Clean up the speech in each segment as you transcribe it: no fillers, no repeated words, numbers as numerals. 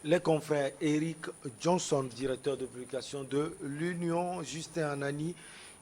Les confrères Eric Johnson, directeur de publication de l'Union, Justin Anani,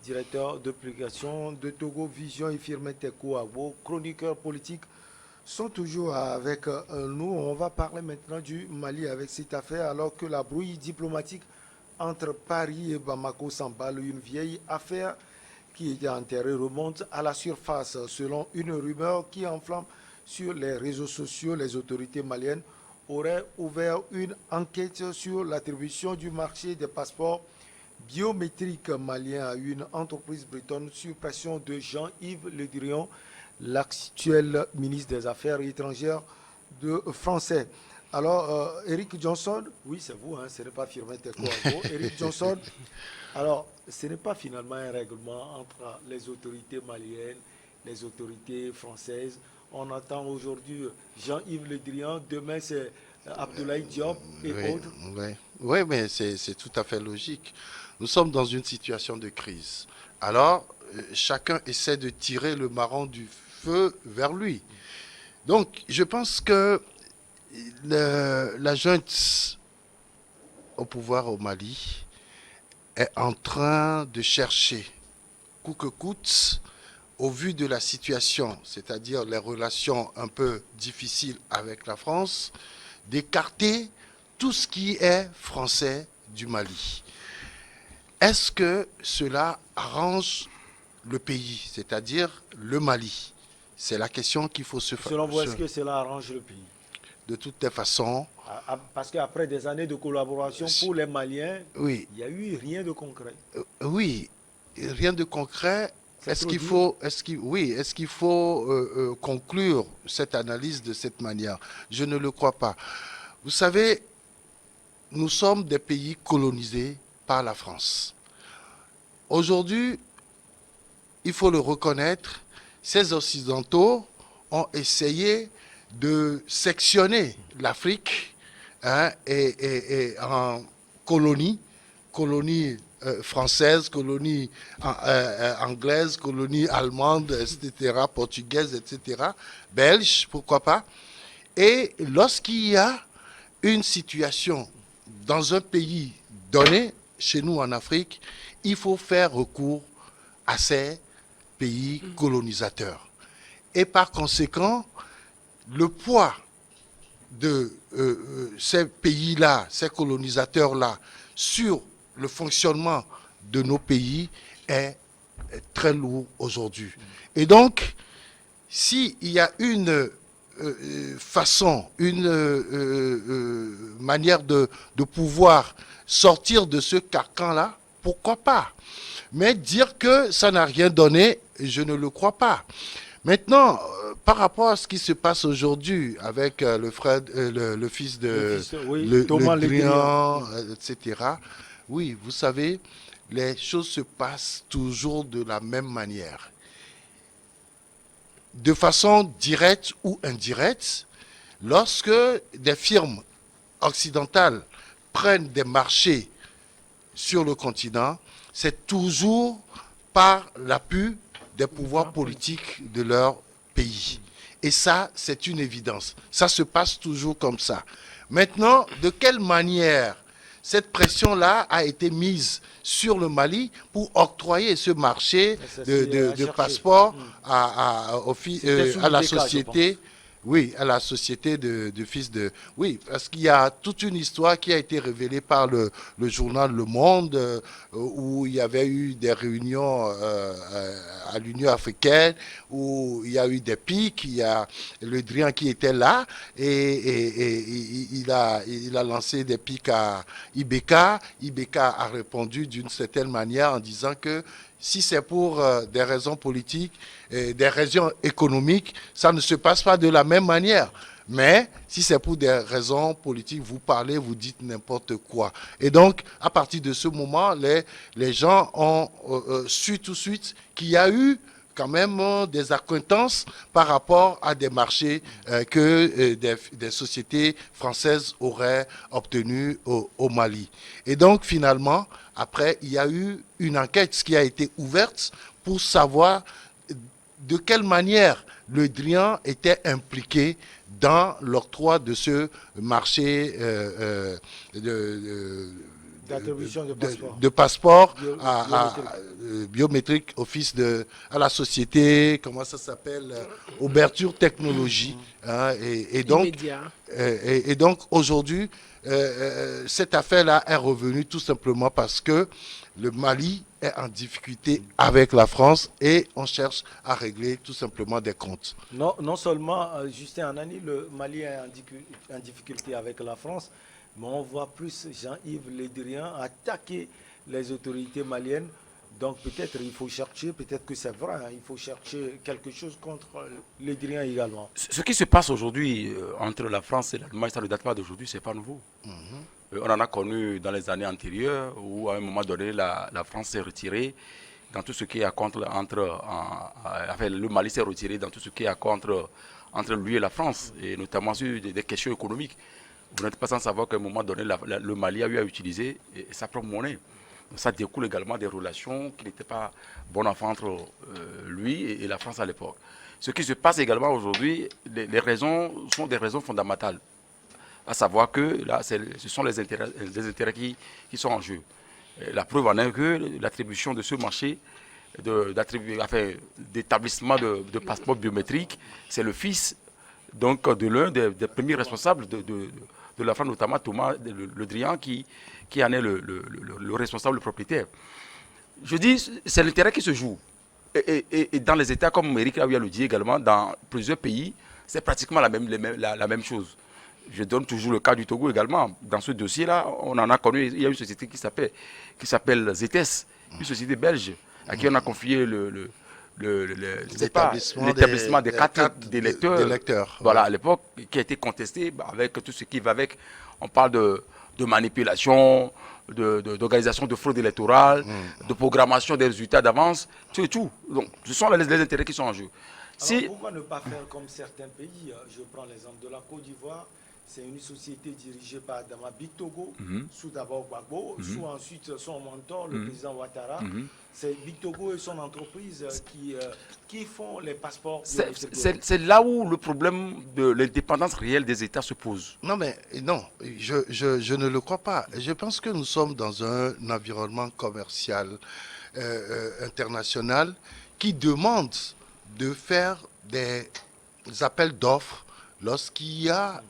directeur de publication de Togo Vision et Firmin Teko Abo, chroniqueurs politiques, sont toujours avec nous. On va parler maintenant du Mali avec cette affaire alors que la brouille diplomatique entre Paris et Bamako s'emballe. Une vieille affaire qui était enterrée remonte à la surface. Selon une rumeur qui enflamme sur les réseaux sociaux, les autorités maliennes auraient ouvert une enquête sur l'attribution du marché des passeports biométriques maliens à une entreprise bretonne sur pression de Jean-Yves Le Drian, l'actuel ministre des Affaires étrangères de français. Alors, Eric Johnson, oui, c'est vous, hein, ce n'est pas Firmin Teko Abo. Eric Johnson, alors, ce n'est pas finalement un règlement entre les autorités maliennes, les autorités françaises. On entend aujourd'hui Jean-Yves Le Drian, demain c'est Abdoulaye Diop et Oui, autres. oui, oui, mais c'est tout à fait logique. Nous sommes dans une situation de crise. Alors, chacun essaie de tirer le marron du feu vers lui. Donc, je pense que la junte au pouvoir au Mali est en train de chercher, coûte que coûte, au vu de la situation, c'est-à-dire les relations un peu difficiles avec la France, d'écarter tout ce qui est français du Mali. Est-ce que cela arrange le pays, c'est-à-dire le Mali? C'est la question qu'il faut se faire. Selon vous, est-ce que cela arrange le pays? De toutes les façons, Parce qu'après des années de collaboration pour les Maliens, oui, il n'y a eu rien de concret. oui, rien de concret. C'est trop dit. Est-ce qu'il faut conclure cette analyse de cette manière? Je ne le crois pas. Vous savez, nous sommes des pays colonisés par la France. Aujourd'hui, il faut le reconnaître, ces Occidentaux ont essayé de sectionner l'Afrique, hein, et en colonies françaises, colonies anglaises, colonies allemandes, etc., portugaises, etc., belges, pourquoi pas. Et lorsqu'il y a une situation dans un pays donné, chez nous en Afrique, il faut faire recours à ces pays colonisateurs. Et par conséquent, le poids de ces pays-là, ces colonisateurs-là, sur le fonctionnement de nos pays est très lourd aujourd'hui. Et donc, s'il y a une façon, une manière de pouvoir sortir de ce carcan-là, pourquoi pas? Mais dire que ça n'a rien donné, je ne le crois pas. Maintenant, par rapport à ce qui se passe aujourd'hui avec le fils Le de fils, oui, Thomas Le Le Drian. Drian, etc., oui, vous savez, les choses se passent toujours de la même manière. De façon directe ou indirecte, lorsque des firmes occidentales prennent des marchés sur le continent, c'est toujours par l'appui des pouvoirs politiques de leur pays. Et ça, c'est une évidence. Ça se passe toujours comme ça. Maintenant, de quelle manière cette pression-là a été mise sur le Mali pour octroyer ce marché de passeports C'était sous à la l'IBK, je pense. société? Oui, à la société de fils de... Oui, parce qu'il y a toute une histoire qui a été révélée par le journal Le Monde, où il y avait eu des réunions à l'Union africaine, où il y a eu des pics, il y a Le Drian qui était là, et il a lancé des pics à IBK. IBK a répondu d'une certaine manière en disant que si c'est pour des raisons politiques, des raisons économiques, ça ne se passe pas de la même manière. Mais si c'est pour des raisons politiques, vous parlez, vous dites n'importe quoi. Et donc, à partir de ce moment, les gens ont su tout de suite qu'il y a eu quand même des accointances par rapport à des marchés que des sociétés françaises auraient obtenus au Mali. Et donc, finalement, après, il y a eu une enquête qui a été ouverte pour savoir de quelle manière le Drian était impliqué dans l'octroi de ce marché D'attribution de passeport. de passeport Biométrique. biométrique à la société, comment ça s'appelle, Ouverture Technologie. Hein, et donc, Immédiat. et donc aujourd'hui, cette affaire-là est revenue tout simplement parce que le Mali est en difficulté avec la France et on cherche à régler tout simplement des comptes. Non seulement, Justin Anani, le Mali est en difficulté avec la France, mais on voit plus Jean-Yves Le Drian attaquer les autorités maliennes. Donc peut-être il faut chercher, peut-être que c'est vrai, hein, il faut chercher quelque chose contre Le Drian également. Ce qui se passe aujourd'hui entre la France et l'Allemagne, ça ne date pas d'aujourd'hui, c'est pas nouveau. On en a connu dans les années antérieures où à un moment donné la France s'est retirée dans tout ce qui est à contre enfin, le Mali s'est retiré dans tout ce qui est à contre entre lui et la France, et notamment sur des questions économiques. Vous n'êtes pas sans savoir qu'à un moment donné le Mali a eu à utiliser sa propre monnaie. Ça découle également des relations qui n'étaient pas bonnes entre lui et la France à l'époque. Ce qui se passe également aujourd'hui, les raisons sont des raisons fondamentales. À savoir que là, ce sont les intérêts qui sont en jeu. Et la preuve en est que l'attribution de ce marché d'établissement de passeports biométriques, c'est le fils donc, de l'un des premiers responsables de la France, notamment Thomas Le Drian, qui en est le responsable, le propriétaire. Je dis, c'est l'intérêt qui se joue. Et dans les États, comme Eric a le dit également, dans plusieurs pays, c'est pratiquement la même chose. Je donne toujours le cas du Togo également. Dans ce dossier-là, on en a connu, il y a une société qui s'appelle Zetes, une société belge, à qui on a confié l'établissement des cartes d'électeurs. Voilà, à l'époque, qui a été contesté avec tout ce qui va avec. On parle de manipulation, d'organisation de fraude électorale, de programmation des résultats d'avance, tout. Donc, ce sont les intérêts qui sont en jeu. Alors, pourquoi ne pas faire comme certains pays? Je prends l'exemple de la Côte d'Ivoire. C'est une société dirigée par Adama Bictogo, sous d'abord Gbagbo, sous ensuite son mentor, le président Ouattara. C'est Bictogo et son entreprise qui font les passeports. C'est là où le problème de l'indépendance réelle des États se pose. Non, mais non, je ne le crois pas. Je pense que nous sommes dans un environnement commercial international qui demande de faire des appels d'offres lorsqu'il y a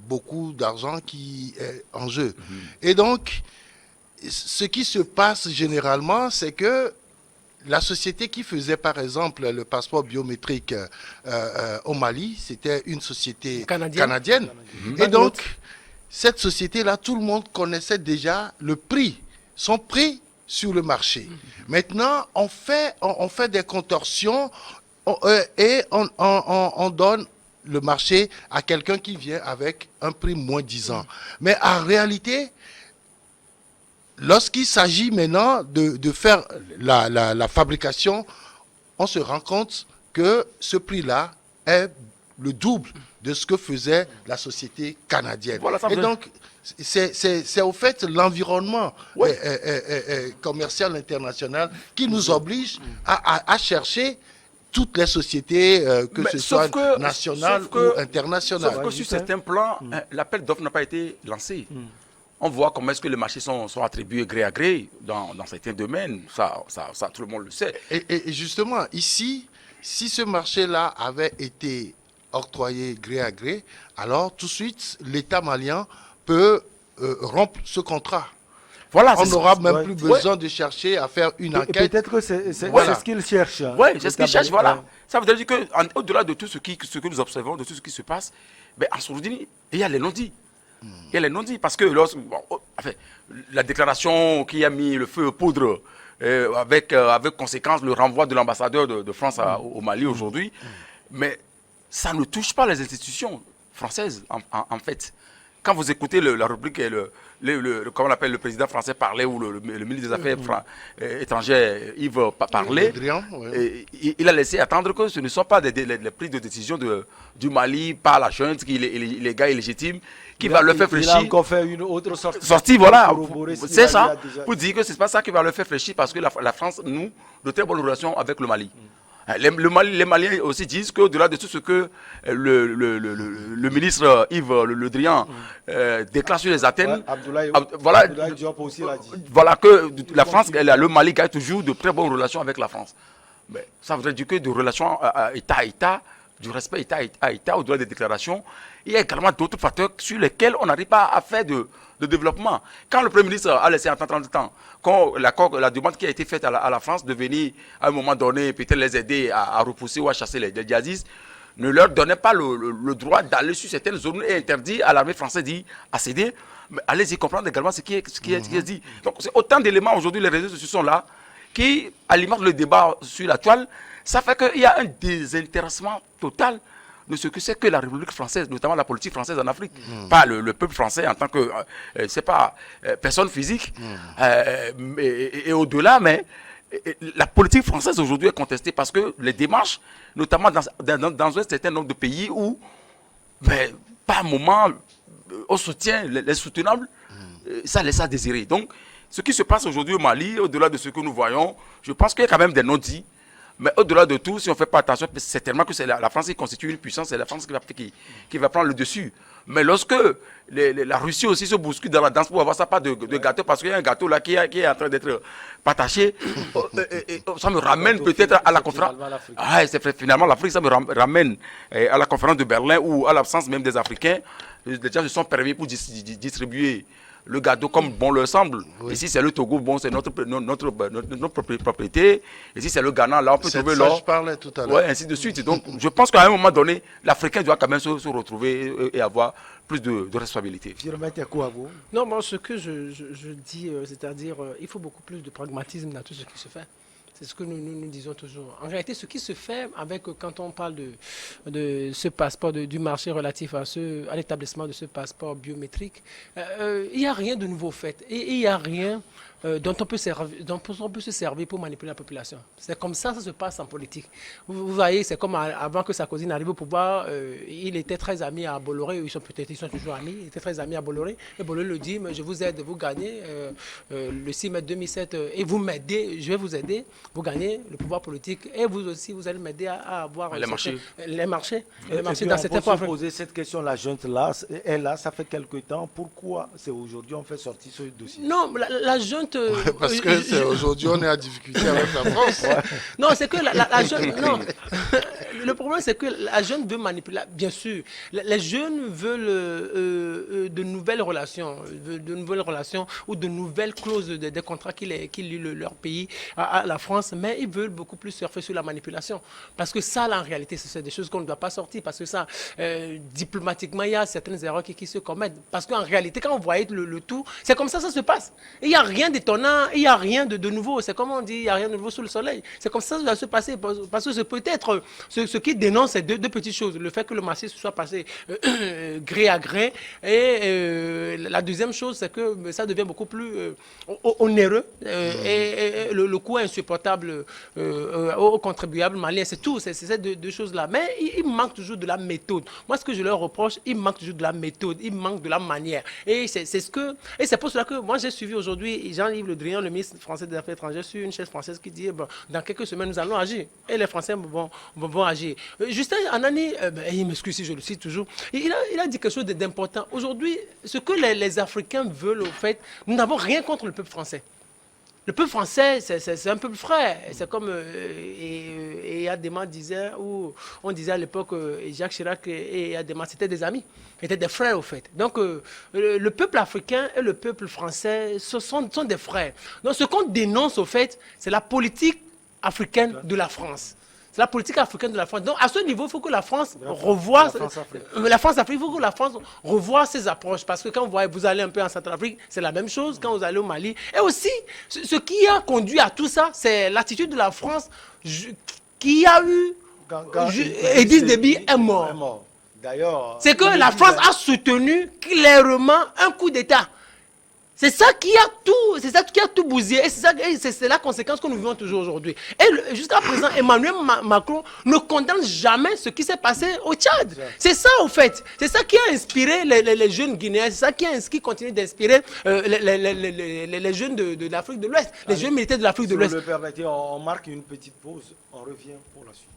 beaucoup d'argent qui est en jeu. Et donc, ce qui se passe généralement, c'est que la société qui faisait, par exemple, le passeport biométrique au Mali, c'était une société canadienne. Et donc, cette société-là, tout le monde connaissait déjà le prix, son prix sur le marché. Maintenant, on fait des contorsions et on donne le marché à quelqu'un qui vient avec un prix moins disant. Mais en réalité, lorsqu'il s'agit maintenant de faire la fabrication, on se rend compte que ce prix-là est le double de ce que faisait la société canadienne. Voilà, et donc, c'est au fait l'environnement commercial international qui nous oblige à chercher toutes les sociétés, que ce soit nationales ou internationales. Sauf que sur certains plans, l'appel d'offres n'a pas été lancé. On voit comment est-ce que les marchés sont attribués gré à gré dans certains domaines. Ça, tout le monde le sait. Et justement, ici, si ce marché-là avait été octroyé gré à gré, alors tout de suite, l'État malien peut rompre ce contrat. Voilà, on n'aura même plus besoin de chercher à faire une enquête. Peut-être que c'est ce qu'ils cherchent. Oui, c'est ce qu'ils cherchent, voilà. Ça veut dire qu'au-delà de tout ce que nous observons, de tout ce qui se passe, ben, en Sourdini, il y a les non-dits. Il y a les non-dits, parce que la déclaration qui a mis le feu aux poudres, avec conséquence le renvoi de l'ambassadeur de France au Mali aujourd'hui, mais ça ne touche pas les institutions françaises, en fait. Quand vous écoutez la rubrique et comment on appelle le président français parler ou le ministre des Affaires étrangères Yves parler, il a laissé attendre que ce ne sont pas les prises de décision du Mali par la junte illégal et illégitime qui va le faire fléchir. Il a encore fait une autre sortie, voilà. C'est ça, pour dire que ce n'est pas ça qui va le faire fléchir parce que la France, nous, de très bonnes relations avec le Mali. Les Maliens aussi disent qu'au-delà de tout ce que le ministre Yves Le Drian déclare sur les Athènes, Abdoulaye Diop aussi l'a dit. Voilà que la France, le Mali gagne toujours de très bonnes relations avec la France. Mais ça voudrait dire que de relations État à État, du respect État à État, au-delà des déclarations, il y a également d'autres facteurs sur lesquels on n'arrive pas à faire de développement. Quand le Premier ministre a laissé entendre 30 ans, quand la demande qui a été faite à la France de venir à un moment donné peut-être les aider à repousser ou à chasser les djihadistes, ne leur donnait pas le droit d'aller sur certaines zones et interdit à l'armée française d'y accéder. Mais allez-y comprendre également ce qui est dit. Donc c'est autant d'éléments aujourd'hui, les réseaux sociaux sont là, qui alimentent le débat sur la toile. Ça fait qu'il y a un désintéressement total de ce que c'est que la République française, notamment la politique française en Afrique. Pas le peuple français en tant que, c'est pas personne physique. Et au-delà, mais la politique française aujourd'hui est contestée parce que les démarches, notamment dans un certain nombre de pays où, par un moment, on soutient les soutenables, ça laisse à désirer. Donc, ce qui se passe aujourd'hui au Mali, au-delà de ce que nous voyons, je pense qu'il y a quand même des non-dits. Mais au-delà de tout, si on ne fait pas attention, c'est tellement que c'est la France qui constitue une puissance, c'est la France qui va prendre le dessus. Mais lorsque la Russie aussi se bouscule dans la danse pour avoir ça, pas de gâteau, parce qu'il y a un gâteau là qui est en train d'être partagé, ça me ramène peut-être à la conférence. C'est finalement l'Afrique, ça me ramène à la conférence de Berlin où, à l'absence même des Africains, les gens se sont permis pour distribuer le gâteau comme bon leur semble. Oui. Et si c'est le Togo, bon, c'est notre propriété. Et si c'est le Ghana, là, on peut trouver l'or. Je parlais tout à l'heure. Ouais, ainsi de suite. Donc, je pense qu'à un moment donné, l'Africain doit quand même se retrouver et avoir plus de responsabilité. Non, moi, ce que je dis, c'est-à-dire, il faut beaucoup plus de pragmatisme dans tout ce qui se fait. C'est ce que nous disons toujours. En réalité, ce qui se fait avec, quand on parle de ce passeport, du marché relatif à l'établissement de ce passeport biométrique, il n'y a rien de nouveau fait. Et il n'y a rien dont on peut se servir pour manipuler la population. C'est comme ça se passe en politique. Vous voyez, c'est comme avant que Sarkozy n'arrive au pouvoir, il était très ami à Bolloré, ils sont toujours amis, il était très ami à Bolloré, et Bolloré le dit, mais je vous aide, vous gagnez le 6 mai 2007, et vous m'aidez, je vais vous aider, vous gagnez le pouvoir politique, et vous aussi, vous allez m'aider à avoir les marchés. Les marchés dans cette époque. On peut se poser cette question, la junte là, est là, ça fait quelque temps, pourquoi c'est aujourd'hui on fait sortir ce dossier? Non, la junte... parce que aujourd'hui on est à difficulté avec la France. Non, c'est que la jeune... Non, le problème c'est que la jeune veut manipuler, bien sûr. Les jeunes veulent de nouvelles relations ou de nouvelles clauses des contrats qui lient leur pays à la France, mais ils veulent beaucoup plus surfer sur la manipulation. Parce que ça, là, en réalité, c'est des choses qu'on ne doit pas sortir, parce que ça, diplomatiquement, il y a certaines erreurs qui se commettent. Parce qu'en réalité, quand on voit le tout, c'est comme ça se passe. Il n'y a rien d'étonnant, il n'y a rien de nouveau. C'est comme on dit, il n'y a rien de nouveau sous le soleil. C'est comme ça que ça va se passer, parce que c'est peut-être ce qui dénonce ces deux petites choses. Le fait que le marché se soit passé gré à gré. Et la deuxième chose, c'est que ça devient beaucoup plus onéreux et le coût est insupportable aux contribuables maliens. C'est tout, c'est ces deux choses-là. Mais il manque toujours de la méthode. Moi, ce que je leur reproche, il manque toujours de la méthode, il manque de la manière. Et c'est pour cela que moi, j'ai suivi aujourd'hui Jean-Yves Le Drian, le ministre français des Affaires étrangères, sur une chaise française qui dit bon, dans quelques semaines, nous allons agir. Et les Français vont agir. Justin Anani, il m'excuse si je le cite toujours, il a dit quelque chose d'important. Aujourd'hui, ce que les Africains veulent, au fait, nous n'avons rien contre le peuple français. Le peuple français, c'est un peuple frère. C'est comme Adema disait, ou on disait à l'époque, Jacques Chirac et Adema, c'était des amis, c'était des frères au fait. Donc le peuple africain et le peuple français sont des frères. Donc ce qu'on dénonce au fait, c'est la politique africaine de la France. C'est la politique africaine de la France. Donc, à ce niveau, il faut que la France revoie... La France-Afrique, il faut que la France revoie ses approches. Parce que quand vous allez un peu en Centrafrique, c'est la même chose. Quand vous allez au Mali. Et aussi, ce qui a conduit à tout ça, c'est l'attitude de la France qui a eu... Idriss Déby est mort. D'ailleurs... C'est que la France a soutenu clairement un coup d'État. C'est ça qui a tout bousillé et c'est la conséquence que nous vivons toujours aujourd'hui. Et jusqu'à présent, Emmanuel Macron ne condamne jamais ce qui s'est passé au Tchad. C'est ça au fait. C'est ça qui a inspiré les jeunes Guinéens, c'est ça qui continue d'inspirer les jeunes de l'Afrique de l'Ouest, les jeunes militaires de l'Afrique de Si l'Ouest. vous le permettez, on marque une petite pause, on revient pour la suite.